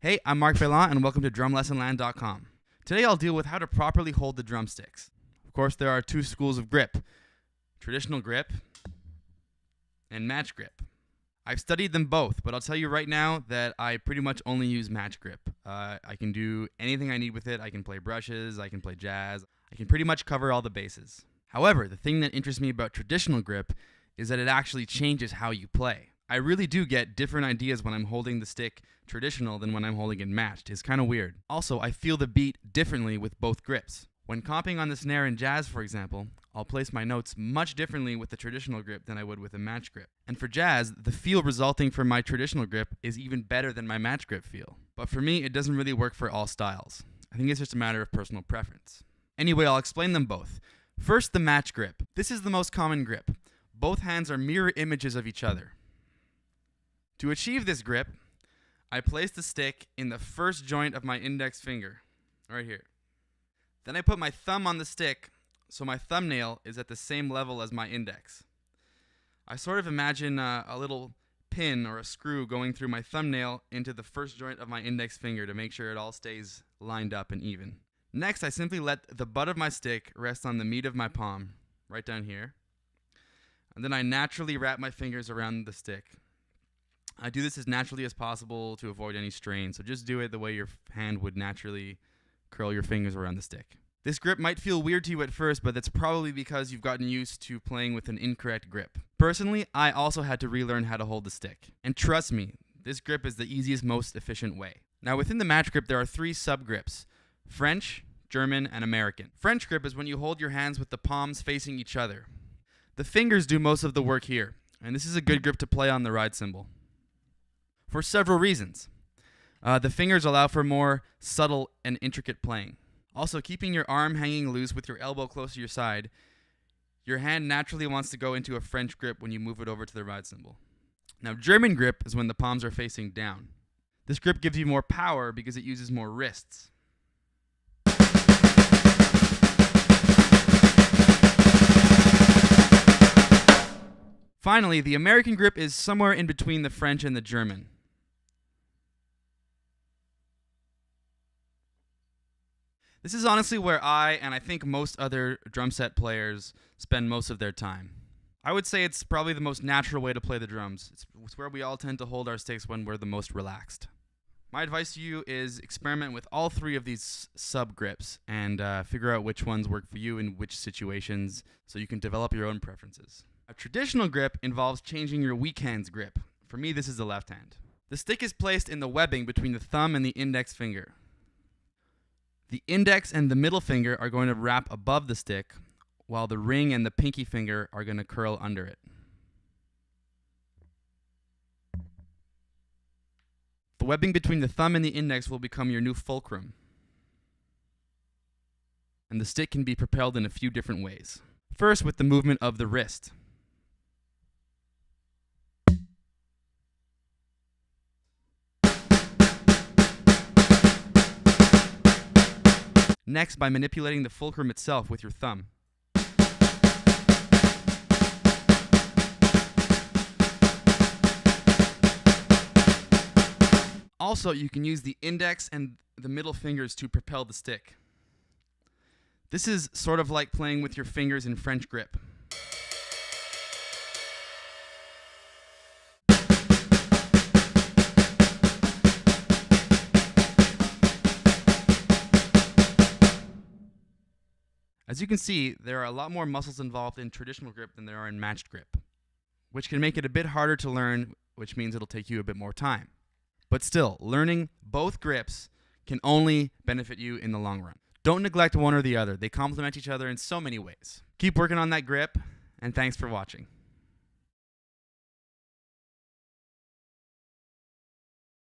Hey, I'm Mark Bellan, and welcome to DrumLessonLand.com. Today I'll deal with how to properly hold the drumsticks. Of course, there are two schools of grip: traditional grip and match grip. I've studied them both, but I'll tell you right now that I pretty much only use match grip. I can do anything I need with it. I can play brushes, I can play jazz, I can pretty much cover all the bases. However, the thing that interests me about traditional grip is that it actually changes how you play. I really do get different ideas when I'm holding the stick traditional than when I'm holding it matched. It's kind of weird. Also, I feel the beat differently with both grips. When comping on the snare in jazz, for example, I'll place my notes much differently with the traditional grip than I would with a match grip. And for jazz, the feel resulting from my traditional grip is even better than my match grip feel. But for me, it doesn't really work for all styles. I think it's just a matter of personal preference. Anyway, I'll explain them both. First, the match grip. This is the most common grip. Both hands are mirror images of each other. To achieve this grip, I place the stick in the first joint of my index finger, right here. Then I put my thumb on the stick, so my thumbnail is at the same level as my index. I sort of imagine a little pin or a screw going through my thumbnail into the first joint of my index finger to make sure it all stays lined up and even. Next, I simply let the butt of my stick rest on the meat of my palm, right down here. And then I naturally wrap my fingers around the stick. I do this as naturally as possible to avoid any strain, so just do it the way your hand would naturally curl your fingers around the stick. This grip might feel weird to you at first, but that's probably because you've gotten used to playing with an incorrect grip. Personally, I also had to relearn how to hold the stick. And trust me, this grip is the easiest, most efficient way. Now within the match grip, there are three sub-grips: French, German, and American. French grip is when you hold your hands with the palms facing each other. The fingers do most of the work here, and this is a good grip to play on the ride cymbal for several reasons. The fingers allow for more subtle and intricate playing. Also, keeping your arm hanging loose with your elbow close to your side, your hand naturally wants to go into a French grip when you move it over to the ride cymbal. Now, German grip is when the palms are facing down. This grip gives you more power because it uses more wrists. Finally, the American grip is somewhere in between the French and the German. This is honestly where and I think most other drum set players spend most of their time. I would say it's probably the most natural way to play the drums. It's where we all tend to hold our sticks when we're the most relaxed. My advice to you is experiment with all three of these sub-grips and figure out which ones work for you in which situations so you can develop your own preferences. A traditional grip involves changing your weak hand's grip. For me, this is the left hand. The stick is placed in the webbing between the thumb and the index finger. The index and the middle finger are going to wrap above the stick, while the ring and the pinky finger are going to curl under it. The webbing between the thumb and the index will become your new fulcrum. And the stick can be propelled in a few different ways. First, with the movement of the wrist. Next, by manipulating the fulcrum itself with your thumb. Also, you can use the index and the middle fingers to propel the stick. This is sort of like playing with your fingers in French grip. As you can see, there are a lot more muscles involved in traditional grip than there are in matched grip, which can make it a bit harder to learn, which means it'll take you a bit more time. But still, learning both grips can only benefit you in the long run. Don't neglect one or the other. They complement each other in so many ways. Keep working on that grip, and thanks for watching.